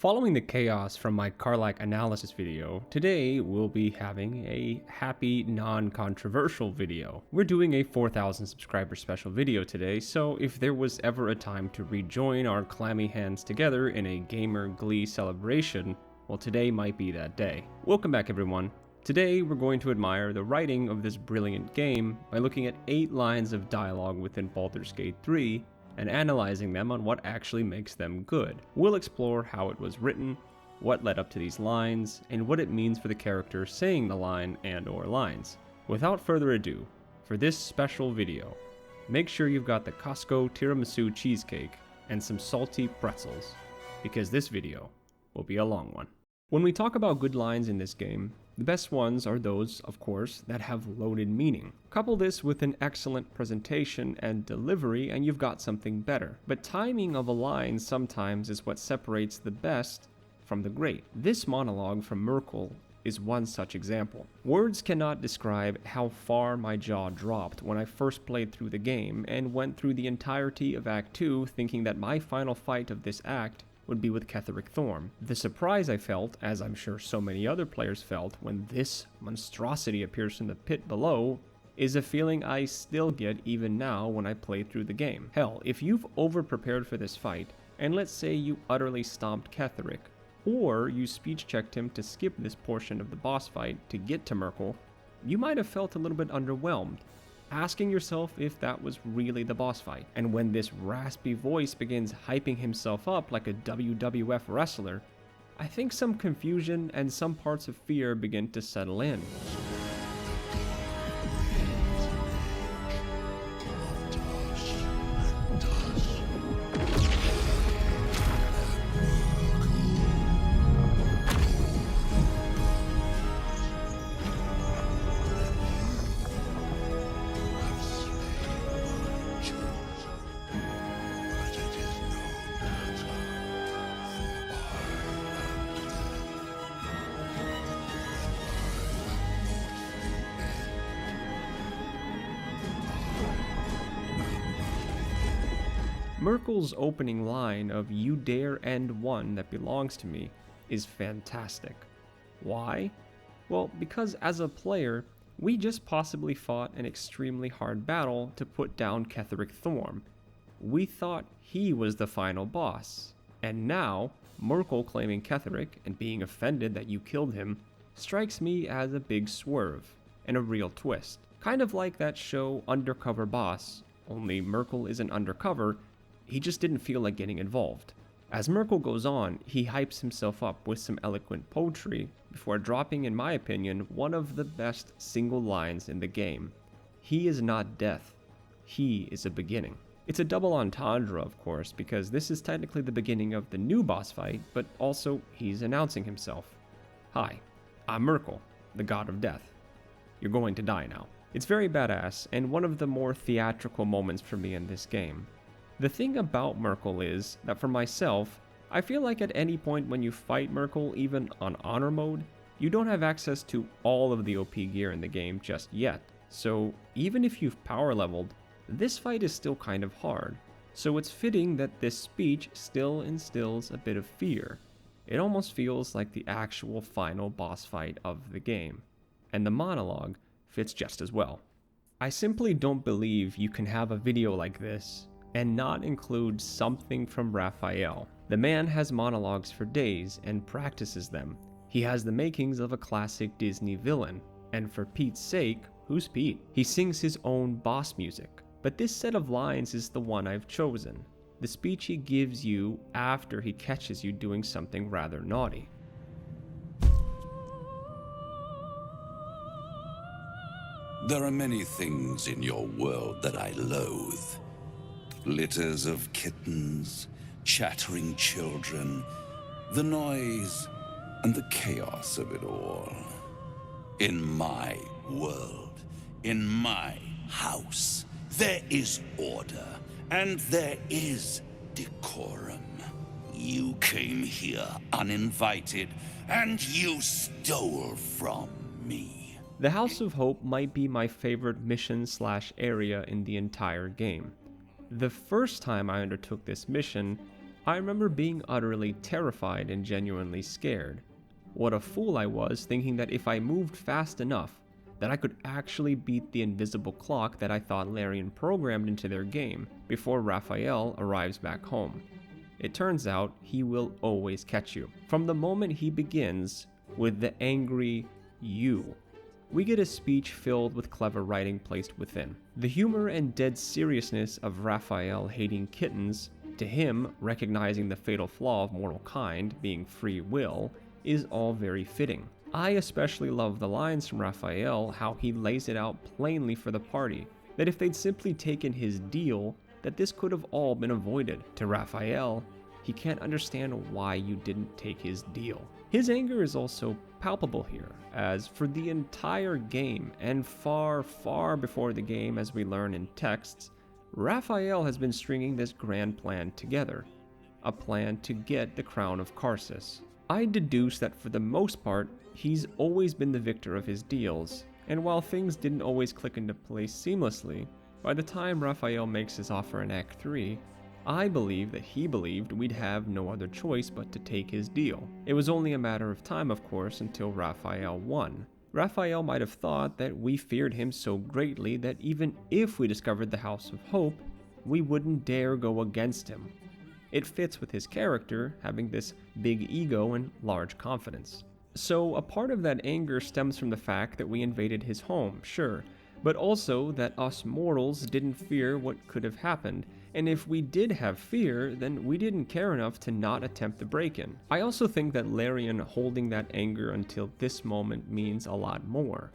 Following the chaos from my Karlach Analysis video, today we'll be having a happy, non-controversial video. We're doing a 4,000 subscriber special video today, so if there was ever a time to rejoin our clammy hands together in a gamer glee celebration, well, today might be that day. Welcome back, everyone. Today we're going to admire the writing of this brilliant game by looking at 8 lines of dialogue within Baldur's Gate 3 and analyzing them on what actually makes them good. We'll explore how it was written, what led up to these lines, and what it means for the character saying the line and/or lines. Without further ado, for this special video, make sure you've got the Costco tiramisu cheesecake and some salty pretzels, because this video will be a long one. When we talk about good lines in this game, the best ones are those, of course, that have loaded meaning. Couple this with an excellent presentation and delivery and you've got something better. But timing of a line sometimes is what separates the best from the great. This monologue from Myrkul is one such example. Words cannot describe how far my jaw dropped when I first played through the game and went through the entirety of Act 2 thinking that my final fight of this act would be with Ketheric Thorm. The surprise I felt, as I'm sure so many other players felt, when this monstrosity appears from the pit below, is a feeling I still get even now when I play through the game. Hell, if you've over-prepared for this fight, and let's say you utterly stomped Ketheric, or you speech-checked him to skip this portion of the boss fight to get to Myrkul, you might have felt a little bit underwhelmed, asking yourself if that was really the boss fight. And when this raspy voice begins hyping himself up like a WWF wrestler, I think some confusion and some parts of fear begin to settle in. Myrkul's opening line of "You dare end one that belongs to me" is fantastic. Why? Well, because as a player, we just possibly fought an extremely hard battle to put down Ketheric Thorm. We thought he was the final boss, and now, Myrkul claiming Ketheric and being offended that you killed him strikes me as a big swerve and a real twist. Kind of like that show Undercover Boss, only Myrkul isn't undercover. He just didn't feel like getting involved. As Myrkul goes on, he hypes himself up with some eloquent poetry before dropping, in my opinion, one of the best single lines in the game. He is not death. He is a beginning. It's a double entendre, of course, because this is technically the beginning of the new boss fight, but also he's announcing himself. Hi, I'm Myrkul, the god of death. You're going to die now. It's very badass, and one of the more theatrical moments for me in this game. The thing about Myrkul is that for myself, I feel like at any point when you fight Myrkul, even on honor mode, you don't have access to all of the OP gear in the game just yet. So even if you've power leveled, this fight is still kind of hard. So it's fitting that this speech still instills a bit of fear. It almost feels like the actual final boss fight of the game. And the monologue fits just as well. I simply don't believe you can have a video like this and not include something from Raphael. The man has monologues for days and practices them. He has the makings of a classic Disney villain, and for Pete's sake, who's Pete? He sings his own boss music. But this set of lines is the one I've chosen, the speech he gives you after he catches you doing something rather naughty. There are many things in your world that I loathe. Litters of kittens, chattering children, the noise and the chaos of it all. In my world, in my house, there is order and there is decorum. You came here uninvited and you stole from me. The House of Hope might be my favorite mission/area in the entire game. The first time I undertook this mission, I remember being utterly terrified and genuinely scared. What a fool I was thinking that if I moved fast enough, that I could actually beat the invisible clock that I thought Larian programmed into their game before Raphael arrives back home. It turns out he will always catch you. From the moment he begins with the angry "you," we get a speech filled with clever writing placed within. The humor and dead seriousness of Raphael hating kittens, to him recognizing the fatal flaw of mortal kind being free will, is all very fitting. I especially love the lines from Raphael, how he lays it out plainly for the party, that if they'd simply taken his deal, that this could have all been avoided. To Raphael, he can't understand why you didn't take his deal. His anger is also palpable here, as for the entire game, and far, far before the game as we learn in texts, Raphael has been stringing this grand plan together, a plan to get the crown of Karsus. I deduce that for the most part, he's always been the victor of his deals, and while things didn't always click into place seamlessly, by the time Raphael makes his offer in Act 3, I believe that he believed we'd have no other choice but to take his deal. It was only a matter of time, of course, until Raphael won. Raphael might have thought that we feared him so greatly that even if we discovered the House of Hope, we wouldn't dare go against him. It fits with his character, having this big ego and large confidence. So a part of that anger stems from the fact that we invaded his home, sure, but also that us mortals didn't fear what could have happened, and if we did have fear, then we didn't care enough to not attempt the break-in. I also think that Larian holding that anger until this moment means a lot more.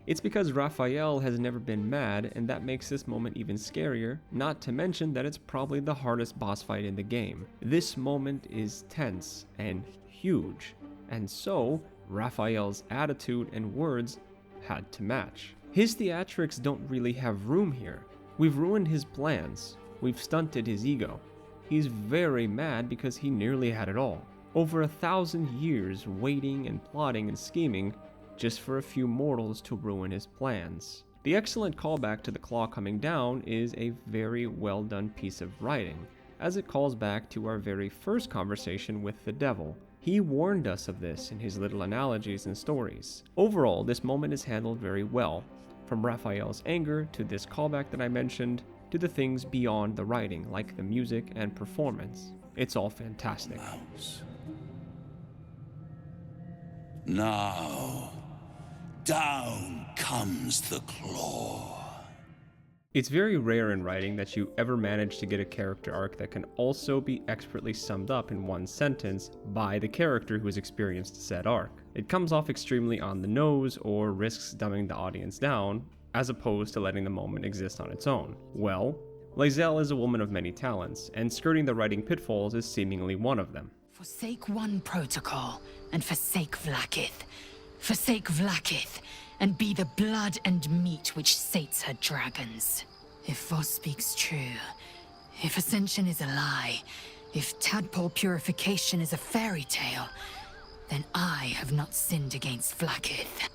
It's because Raphael has never been mad, and that makes this moment even scarier, not to mention that it's probably the hardest boss fight in the game. This moment is tense and huge, and so Raphael's attitude and words had to match. His theatrics don't really have room here. We've ruined his plans. We've stunted his ego. He's very mad because he nearly had it all. Over 1,000 years waiting and plotting and scheming just for a few mortals to ruin his plans. The excellent callback to the claw coming down is a very well done piece of writing, as it calls back to our very first conversation with the devil. He warned us of this in his little analogies and stories. Overall, this moment is handled very well, from Raphael's anger to this callback that I mentioned, to the things beyond the writing, like the music and performance. It's all fantastic. Mouse. Now, down comes the claw. It's very rare in writing that you ever manage to get a character arc that can also be expertly summed up in one sentence by the character who has experienced said arc. It comes off extremely on the nose or risks dumbing the audience down, as opposed to letting the moment exist on its own. Well, Lae'zel is a woman of many talents, and skirting the writing pitfalls is seemingly one of them. Forsake one protocol, and forsake Vlaakith. Forsake Vlaakith, and be the blood and meat which sates her dragons. If Voss speaks true, if Ascension is a lie, if tadpole purification is a fairy tale, then I have not sinned against Vlaakith.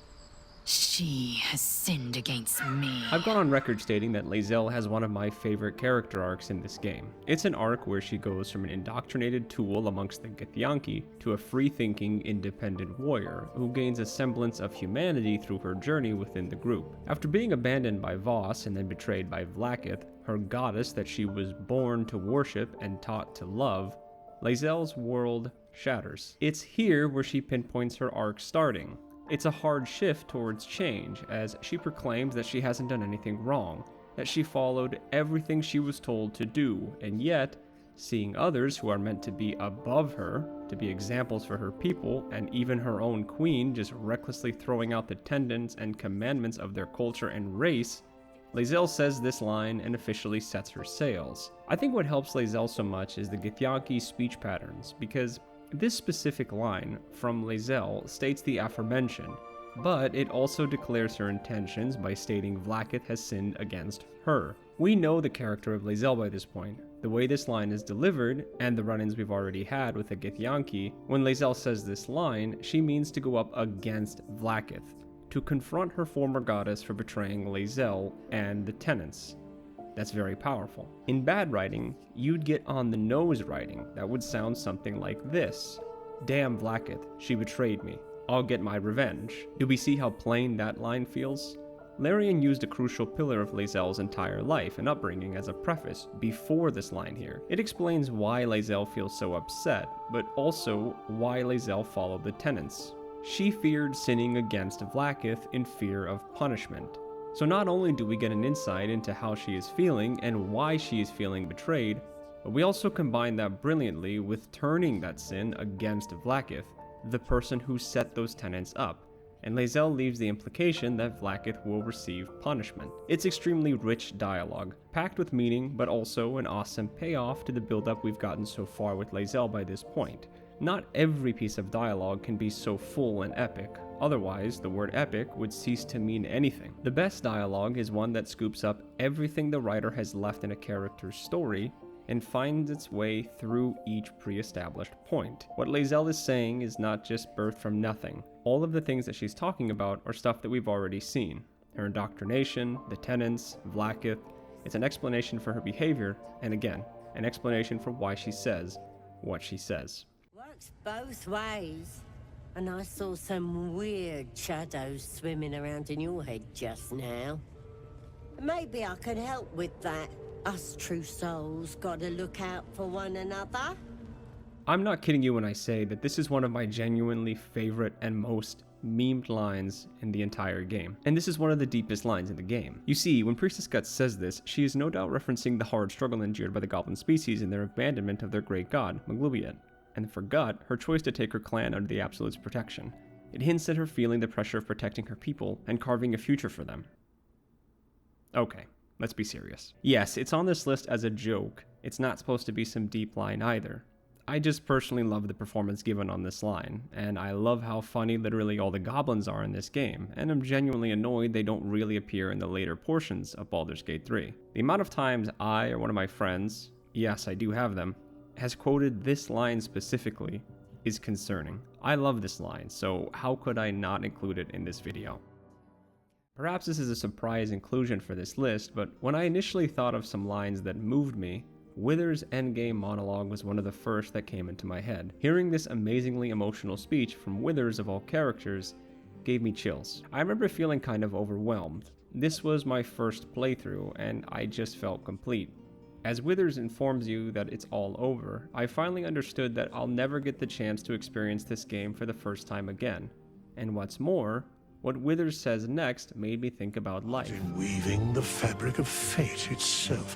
She has sinned against me. I've gone on record stating that Lae'zel has one of my favorite character arcs in this game. It's an arc where she goes from an indoctrinated tool amongst the Githyanki to a free-thinking, independent warrior who gains a semblance of humanity through her journey within the group. After being abandoned by Voss and then betrayed by Vlaakith, her goddess that she was born to worship and taught to love, Lae'zel's world shatters. It's here where she pinpoints her arc starting. It's a hard shift towards change, as she proclaims that she hasn't done anything wrong, that she followed everything she was told to do, and yet, seeing others who are meant to be above her, to be examples for her people, and even her own queen just recklessly throwing out the tenets and commandments of their culture and race, Lae'zel says this line and officially sets her sails. I think what helps Lae'zel so much is the Githyanki speech patterns, because this specific line from Lae'zel states the aforementioned, but it also declares her intentions by stating Vlaakith has sinned against her. We know the character of Lae'zel by this point. The way this line is delivered, and the run-ins we've already had with the Githyanki, when Lae'zel says this line, she means to go up against Vlaakith, to confront her former goddess for betraying Lae'zel and the tenets. That's very powerful. In bad writing, you'd get on the nose writing that would sound something like this. Damn Vlaakith, she betrayed me. I'll get my revenge. Do we see how plain that line feels? Larian used a crucial pillar of Lae'zel's entire life and upbringing as a preface before this line here. It explains why Lae'zel feels so upset, but also why Lae'zel followed the tenets. She feared sinning against Vlaakith in fear of punishment. So not only do we get an insight into how she is feeling and why she is feeling betrayed, but we also combine that brilliantly with turning that sin against Vlaakith, the person who set those tenets up, and Lae'zel leaves the implication that Vlaakith will receive punishment. It's extremely rich dialogue, packed with meaning, but also an awesome payoff to the build-up we've gotten so far with Lae'zel by this point. Not every piece of dialogue can be so full and epic, otherwise the word epic would cease to mean anything. The best dialogue is one that scoops up everything the writer has left in a character's story and finds its way through each pre-established point. What Lae'zel is saying is not just birthed from nothing. All of the things that she's talking about are stuff that we've already seen. Her indoctrination, the tenets, Vlaakith. It's an explanation for her behavior, and again, an explanation for why she says what she says. Works both ways. And I saw some weird shadows swimming around in your head just now. Maybe I could help with that. Us true souls gotta look out for one another. I'm not kidding you when I say that this is one of my genuinely favorite and most memed lines in the entire game. And this is one of the deepest lines in the game. You see, when Priestess Gut says this, she is no doubt referencing the hard struggle endured by the goblin species in their abandonment of their great god, Maglubiet. And for Gut, her choice to take her clan under the Absolute's protection. It hints at her feeling the pressure of protecting her people and carving a future for them. Okay, let's be serious. Yes, it's on this list as a joke. It's not supposed to be some deep line either. I just personally love the performance given on this line, and I love how funny literally all the goblins are in this game, and I'm genuinely annoyed they don't really appear in the later portions of Baldur's Gate 3. The amount of times I or one of my friends, yes I do have them, has quoted this line specifically is concerning. I love this line, so how could I not include it in this video? Perhaps this is a surprise inclusion for this list, but when I initially thought of some lines that moved me, Wither's endgame monologue was one of the first that came into my head. Hearing this amazingly emotional speech from Withers of all characters gave me chills. I remember feeling kind of overwhelmed. This was my first playthrough, and I just felt complete. As Withers informs you that it's all over, I finally understood that I'll never get the chance to experience this game for the first time again. And what's more, what Withers says next made me think about life. In weaving the fabric of fate itself,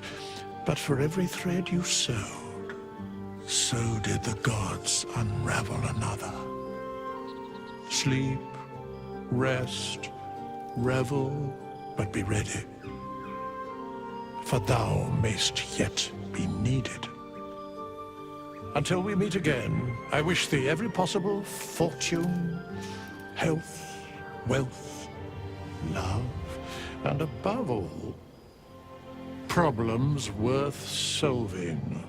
but for every thread you sewed, so did the gods unravel another. Sleep, rest, revel, but be ready. For thou mayst yet be needed. Until we meet again, I wish thee every possible fortune, health, wealth, love, and above all, problems worth solving.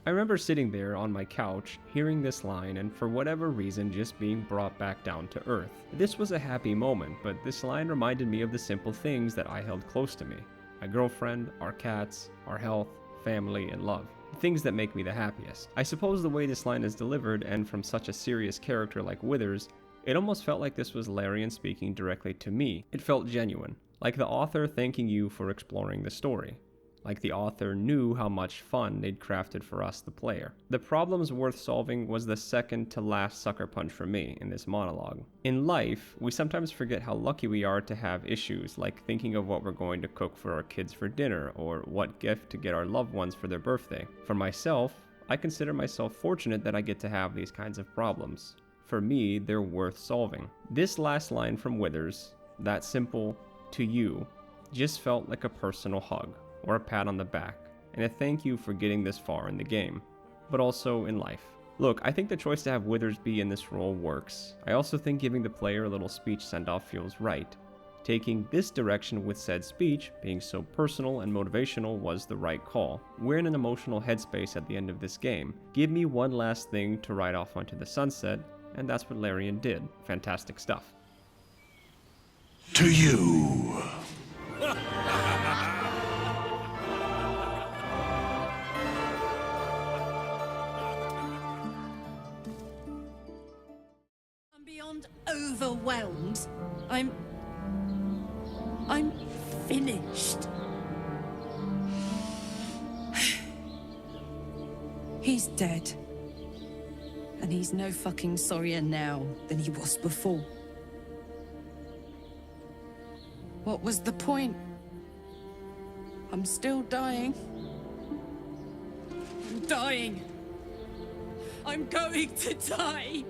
I remember sitting there on my couch, hearing this line, and for whatever reason just being brought back down to earth. This was a happy moment, but this line reminded me of the simple things that I held close to me. My girlfriend, our cats, our health, family, and love. The things that make me the happiest. I suppose the way this line is delivered, and from such a serious character like Withers, it almost felt like this was Larian speaking directly to me. It felt genuine. Like the author thanking you for exploring the story. Like the author knew how much fun they'd crafted for us, the player. The problems worth solving was the second to last sucker punch for me in this monologue. In life, we sometimes forget how lucky we are to have issues, like thinking of what we're going to cook for our kids for dinner, or what gift to get our loved ones for their birthday. For myself, I consider myself fortunate that I get to have these kinds of problems. For me, they're worth solving. This last line from Withers, that simple, to you, just felt like a personal hug, or a pat on the back, and a thank you for getting this far in the game, but also in life. Look, I think the choice to have Withers be in this role works. I also think giving the player a little speech send-off feels right. Taking this direction with said speech, being so personal and motivational, was the right call. We're in an emotional headspace at the end of this game. Give me one last thing to ride off onto the sunset, and that's what Larian did. Fantastic stuff. To you. sound overwhelmed? I'm finished. He's dead. And he's no fucking sorrier now than he was before. What was the point? I'm still dying. I'm dying. I'm going to die.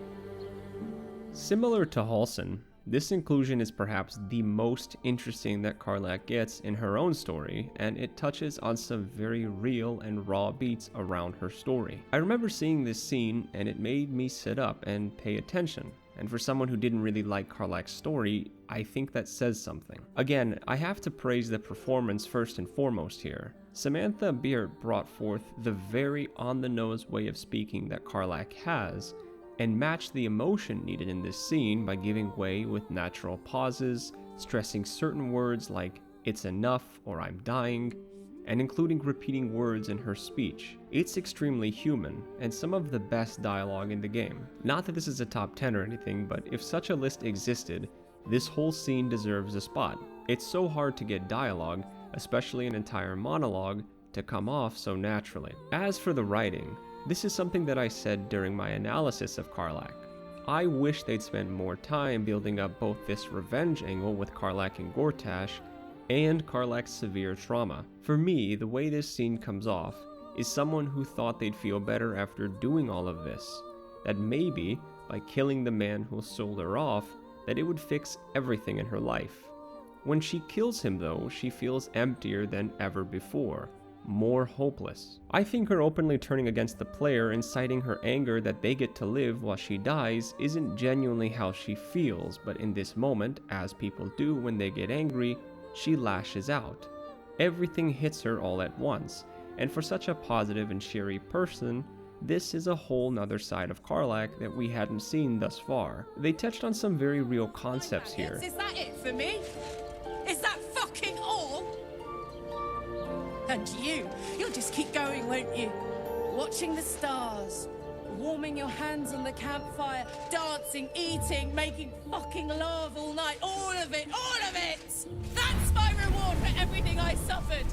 Similar to Halsin, this inclusion is perhaps the most interesting that Karlach gets in her own story, and it touches on some very real and raw beats around her story. I remember seeing this scene and it made me sit up and pay attention. And for someone who didn't really like Karlach's story, I think that says something. Again, I have to praise the performance first and foremost here. Samantha Beard brought forth the very on-the-nose way of speaking that Karlach has, and matched the emotion needed in this scene by giving way with natural pauses, stressing certain words like "it's enough" or "I'm dying," and including repeating words in her speech. It's extremely human, and some of the best dialogue in the game. Not that this is a top 10 or anything, but if such a list existed, this whole scene deserves a spot. It's so hard to get dialogue, especially an entire monologue, to come off so naturally. As for the writing, this is something that I said during my analysis of Karlach. I wish they'd spend more time building up both this revenge angle with Karlach and Gortash, and Karlach's severe trauma. For me, the way this scene comes off is someone who thought they'd feel better after doing all of this. That maybe, by killing the man who sold her off, that it would fix everything in her life. When she kills him though, she feels emptier than ever before. More hopeless. I think her openly turning against the player and citing her anger that they get to live while she dies isn't genuinely how she feels, but in this moment, as people do when they get angry, she lashes out. Everything hits her all at once, and for such a positive and cheery person, this is a whole nother side of Karlach that we hadn't seen thus far. They touched on some very real concepts here. Is that it for me? Is that fucking all? And you'll just keep going, won't you? Watching the stars, warming your hands on the campfire, dancing, eating, making fucking love all night. All of it, all of it! That's my reward for everything I suffered.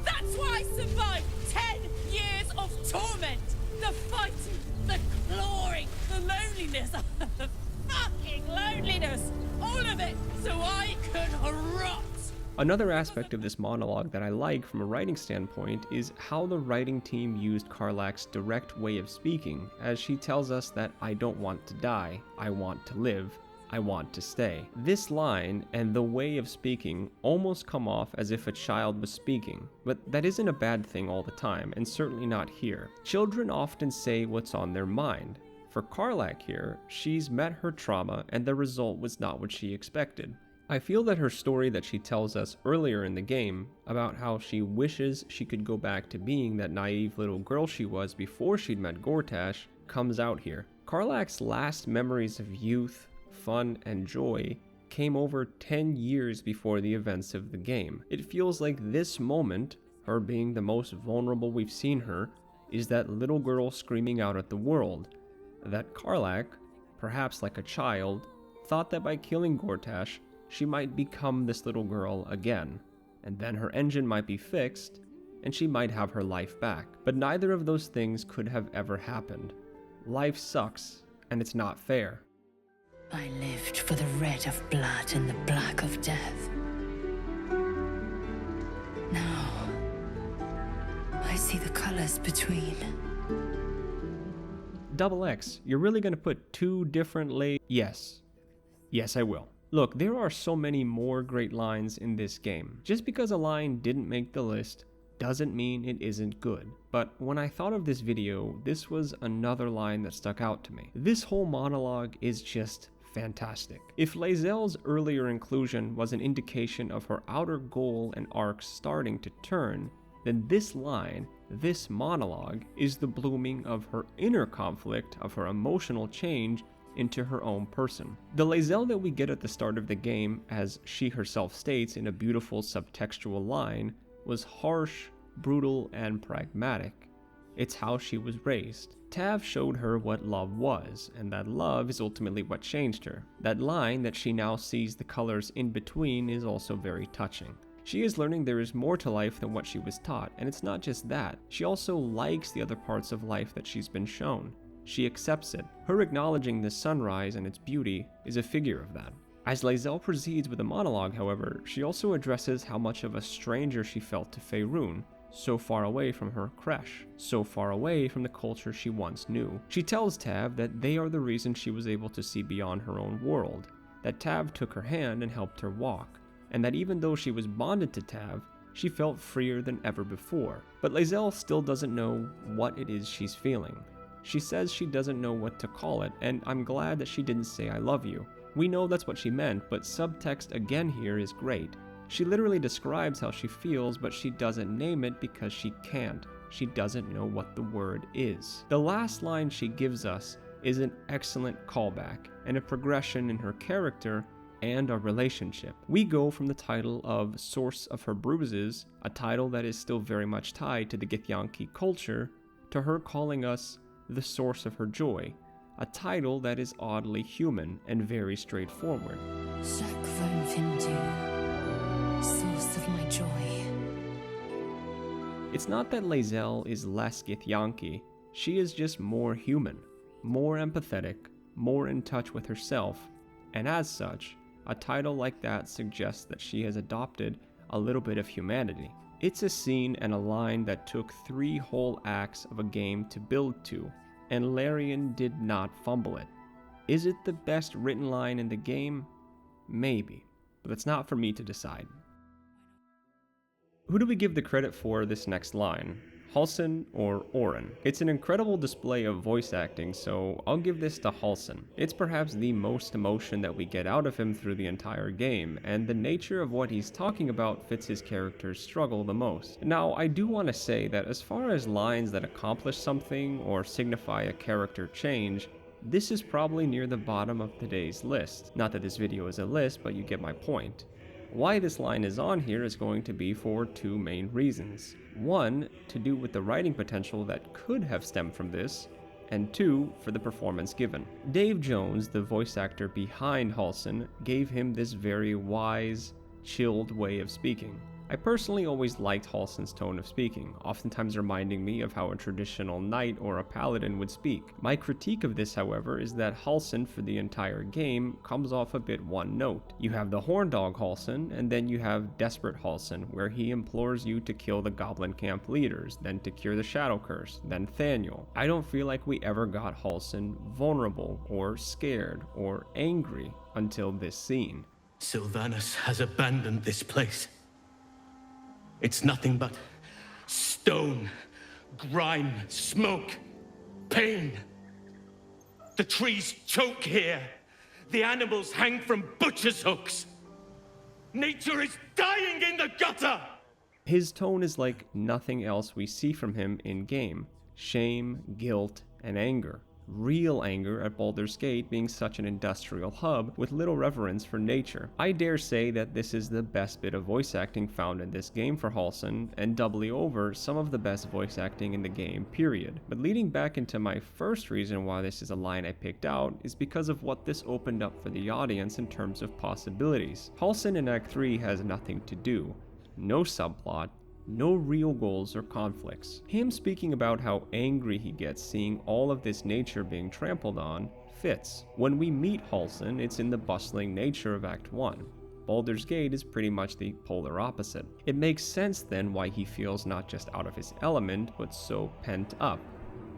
That's why I survived 10 years of torment. The fighting, the clawing, the loneliness, the fucking loneliness. All of it, so I could rot. Another aspect of this monologue that I like from a writing standpoint is how the writing team used Karlach's direct way of speaking, as she tells us that "I don't want to die, I want to live, I want to stay." This line and the way of speaking almost come off as if a child was speaking, but that isn't a bad thing all the time, and certainly not here. Children often say what's on their mind. For Karlach here, she's met her trauma and the result was not what she expected. I feel that her story that she tells us earlier in the game about how she wishes she could go back to being that naive little girl she was before she'd met Gortash comes out here. Karlach's last memories of youth, fun, and joy came over 10 years before the events of the game. It feels like this moment, her being the most vulnerable we've seen her, is that little girl screaming out at the world. That Karlach, perhaps like a child, thought that by killing Gortash, she might become this little girl again, and then her engine might be fixed, and she might have her life back. But neither of those things could have ever happened. Life sucks, and it's not fair. I lived for the red of blood and the black of death. Now, I see the colors between. Double X, you're really gonna put two different Yes, I will. Look, there are so many more great lines in this game. Just because a line didn't make the list doesn't mean it isn't good. But when I thought of this video, this was another line that stuck out to me. This whole monologue is just fantastic. If Lae'zel's earlier inclusion was an indication of her outer goal and arc starting to turn, then this line, this monologue, is the blooming of her inner conflict, of her emotional change into her own person. The Lae'zel that we get at the start of the game, as she herself states in a beautiful subtextual line, was harsh, brutal, and pragmatic. it's how she was raised. Tav showed her what love was, and that love is ultimately what changed her. That line that she now sees the colors in between is also very touching. She is learning there is more to life than what she was taught, and it's not just that. She also likes the other parts of life that she's been shown. She accepts it. Her acknowledging the sunrise and its beauty is a figure of that. As Lae'zel proceeds with the monologue, however, she also addresses how much of a stranger she felt to Faerun, so far away from her creche, so far away from the culture she once knew. She tells Tav that they are the reason she was able to see beyond her own world, that Tav took her hand and helped her walk, and that even though she was bonded to Tav, she felt freer than ever before. But Lae'zel still doesn't know what it is she's feeling. She says she doesn't know what to call it, and I'm glad that she didn't say I love you. We know that's what she meant, but subtext again here is great. She literally describes how she feels, but she doesn't name it because she can't. She doesn't know what the word is. The last line she gives us is an excellent callback and a progression in her character and our relationship. We go from the title of Source of Her Bruises, a title that is still very much tied to the Githyanki culture, to her calling us the Source of Her Joy, a title that is oddly human and very straightforward. Shakvan Findu, source of my joy. It's not that Lae'zel is less Githyanki, she is just more human, more empathetic, more in touch with herself, and as such, a title like that suggests that she has adopted a little bit of humanity. It's a scene and a line that took 3 whole acts of a game to build to, and Larian did not fumble it. Is it the best written line in the game? Maybe, but it's not for me to decide. Who do we give the credit for this next line? Halsin or Orin? It's an incredible display of voice acting, so I'll give this to Halsin. It's perhaps the most emotion that we get out of him through the entire game, and the nature of what he's talking about fits his character's struggle the most. Now, I do want to say that as far as lines that accomplish something or signify a character change, this is probably near the bottom of today's list. Not that this video is a list, but you get my point. Why this line is on here is going to be for 2 main reasons. 1, to do with the writing potential that could have stemmed from this, and 2, for the performance given. Dave Jones, the voice actor behind Halsin, gave him this very wise, chilled way of speaking. I personally always liked Halsin's tone of speaking, oftentimes reminding me of how a traditional knight or a paladin would speak. My critique of this, however, is that Halsin for the entire game comes off a bit one note. You have the horn dog Halsin, and then you have desperate Halsin, where he implores you to kill the goblin camp leaders, then to cure the shadow curse, then Thaniel. I don't feel like we ever got Halsin vulnerable, or scared, or angry until this scene. Sylvanas has abandoned this place. It's nothing but stone, grime, smoke, pain. The trees choke here. The animals hang from butcher's hooks. Nature is dying in the gutter! His tone is like nothing else we see from him in-game. Shame, guilt, and anger. Real anger at Baldur's Gate being such an industrial hub with little reverence for nature. I dare say that this is the best bit of voice acting found in this game for Halsin, and doubly over some of the best voice acting in the game, period. But leading back into my first reason why this is a line I picked out is because of what this opened up for the audience in terms of possibilities. Halsin in Act 3 has nothing to do. No subplot, no real goals or conflicts. Him speaking about how angry he gets seeing all of this nature being trampled on fits. When we meet Halsin, it's in the bustling nature of Act 1. Baldur's Gate is pretty much the polar opposite. It makes sense then why he feels not just out of his element, but so pent up.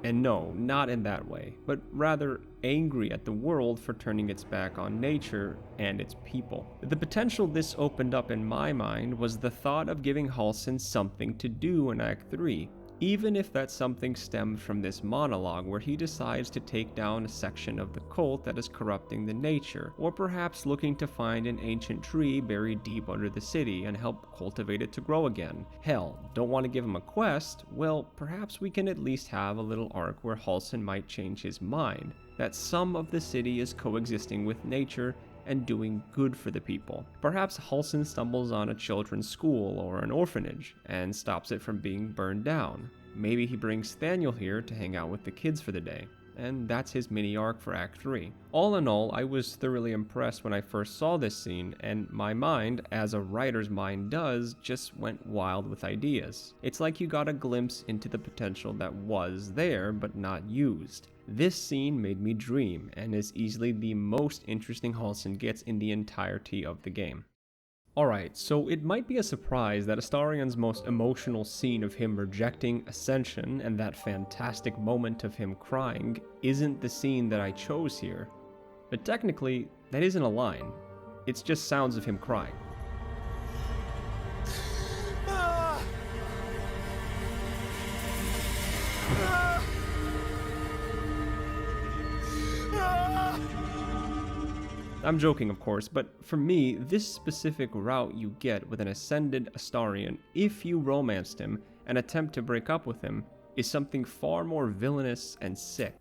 And no, not in that way, but rather angry at the world for turning its back on nature and its people. The potential this opened up in my mind was the thought of giving Halsin something to do in Act 3, even if that something stemmed from this monologue where he decides to take down a section of the cult that is corrupting the nature, or perhaps looking to find an ancient tree buried deep under the city and help cultivate it to grow again. Hell, don't want to give him a quest? Well, perhaps we can at least have a little arc where Halsin might change his mind, that some of the city is coexisting with nature and doing good for the people. Perhaps Halsin stumbles on a children's school or an orphanage and stops it from being burned down. maybe he brings Thaniel here to hang out with the kids for the day, and that's his mini arc for Act 3. All in all, I was thoroughly impressed when I first saw this scene, and my mind, as a writer's mind does, just went wild with ideas. It's like you got a glimpse into the potential that was there, but not used. This scene made me dream, and is easily the most interesting Halsin gets in the entirety of the game. Alright, so it might be a surprise that Astarion's most emotional scene of him rejecting Ascension and that fantastic moment of him crying isn't the scene that I chose here. But technically, that isn't a line. It's just sounds of him crying. I'm joking, of course, but for me, this specific route you get with an ascended Astarion, if you romanced him and attempt to break up with him, is something far more villainous and sick.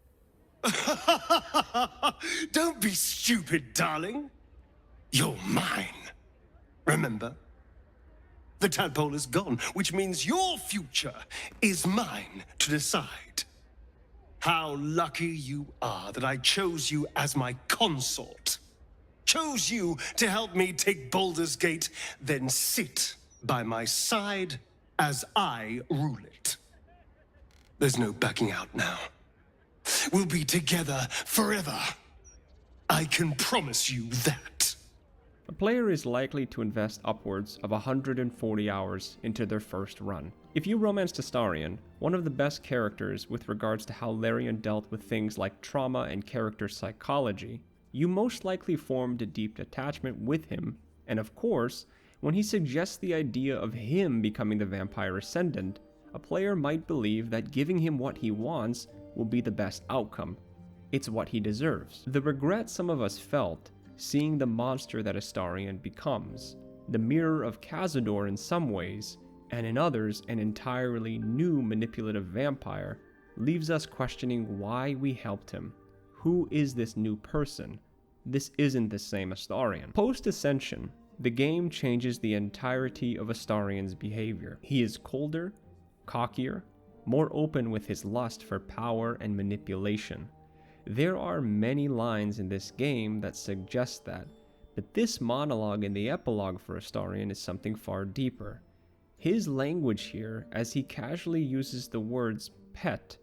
Don't be stupid, darling. You're mine. Remember? The tadpole is gone, which means your future is mine to decide. How lucky you are that I chose you as my consort. Chose you to help me take Baldur's Gate, then sit by my side as I rule it. There's no backing out now. We'll be together forever. I can promise you that. A player is likely to invest upwards of 140 hours into their first run. If you romanced Astarion, one of the best characters with regards to how Larian dealt with things like trauma and character psychology, you most likely formed a deep attachment with him, and of course, when he suggests the idea of him becoming the vampire ascendant, a player might believe that giving him what he wants will be the best outcome. It's what he deserves. The regret some of us felt seeing the monster that Astarion becomes, the mirror of Cazador in some ways, and in others an entirely new manipulative vampire, leaves us questioning why we helped him. Who is this new person? This isn't the same Astarion. Post-Ascension, the game changes the entirety of Astarion's behavior. He is colder, cockier, more open with his lust for power and manipulation. There are many lines in this game that suggest that, but this monologue in the epilogue for Astarion is something far deeper. His language here, as he casually uses the words pet,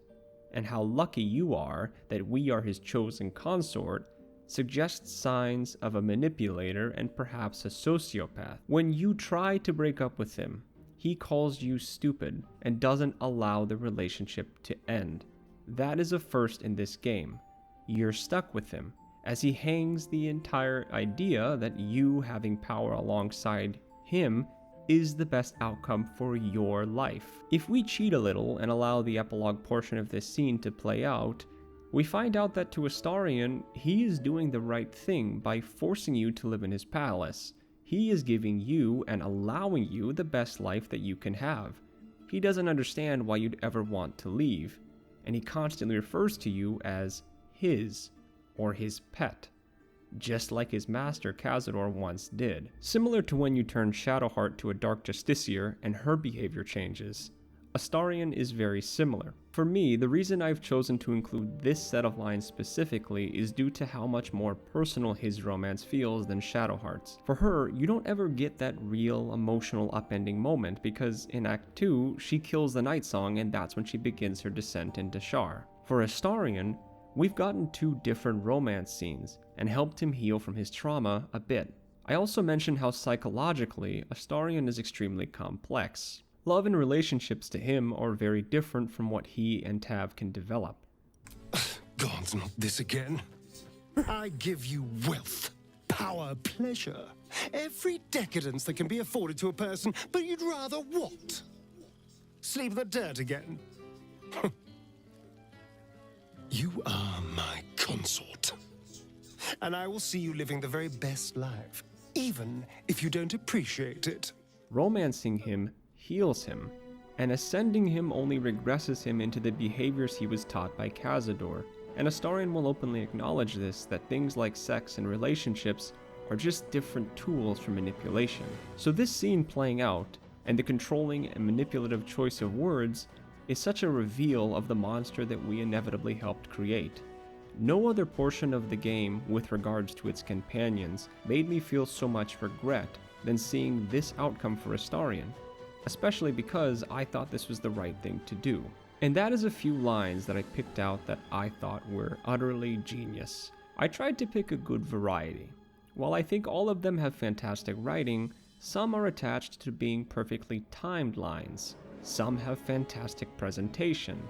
and how lucky you are that we are his chosen consort, suggests signs of a manipulator and perhaps a sociopath. When you try to break up with him, he calls you stupid and doesn't allow the relationship to end. That is a first in this game. You're stuck with him, as he hangs the entire idea that you having power alongside him is the best outcome for your life. If we cheat a little and allow the epilogue portion of this scene to play out, we find out that to Astarion, he is doing the right thing by forcing you to live in his palace. He is giving you and allowing you the best life that you can have. He doesn't understand why you'd ever want to leave, and he constantly refers to you as his, or his pet, just like his master Cazador once did. Similar to when you turn Shadowheart to a Dark Justiciar and her behavior changes, Astarion is very similar. For me, the reason I've chosen to include this set of lines specifically is due to how much more personal his romance feels than Shadowheart's. For her, you don't ever get that real emotional upending moment because in Act 2, she kills the Night Song and that's when she begins her descent into Shar. For Astarion, we've gotten two different romance scenes and helped him heal from his trauma a bit. I also mentioned how psychologically, Astarion is extremely complex. Love and relationships to him are very different from what he and Tav can develop. God, not this again. I give you wealth, power, pleasure, every decadence that can be afforded to a person, but you'd rather what? Sleep in the dirt again? You are my consort, and I will see you living the very best life, even if you don't appreciate it. Romancing him heals him, and ascending him only regresses him into the behaviors he was taught by Cazador, and Astarion will openly acknowledge this, that things like sex and relationships are just different tools for manipulation. So this scene playing out, and the controlling and manipulative choice of words, is such a reveal of the monster that we inevitably helped create. No other portion of the game with regards to its companions made me feel so much regret than seeing this outcome for Astarion, especially because I thought this was the right thing to do. And that is a few lines that I picked out that I thought were utterly genius. I tried to pick a good variety. While I think all of them have fantastic writing, some are attached to being perfectly timed lines. Some have fantastic presentation.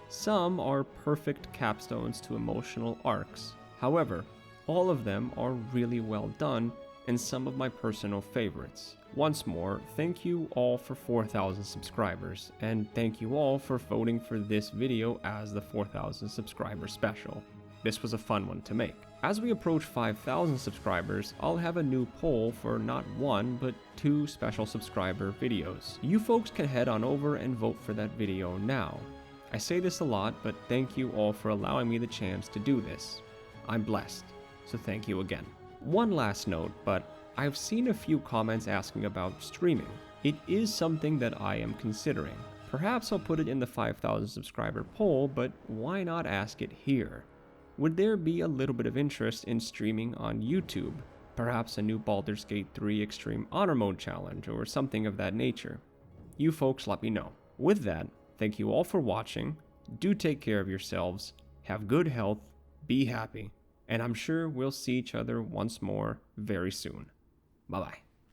Some are perfect capstones to emotional arcs. However, all of them are really well done and some of my personal favorites. Once more, thank you all for 4,000 subscribers, and thank you all for voting for this video as the 4,000 subscriber special. This was a fun one to make. As we approach 5,000 subscribers, I'll have a new poll for not one, but 2 special subscriber videos. You folks can head on over and vote for that video now. I say this a lot, but thank you all for allowing me the chance to do this. I'm blessed, so thank you again. One last note, but I've seen a few comments asking about streaming. It is something that I am considering. Perhaps I'll put it in the 5,000 subscriber poll, but why not ask it here? Would there be a little bit of interest in streaming on YouTube? Perhaps a new Baldur's Gate 3 Extreme Honor Mode challenge or something of that nature? You folks let me know. With that, thank you all for watching. Do take care of yourselves, have good health, be happy, and I'm sure we'll see each other once more very soon. Bye-bye.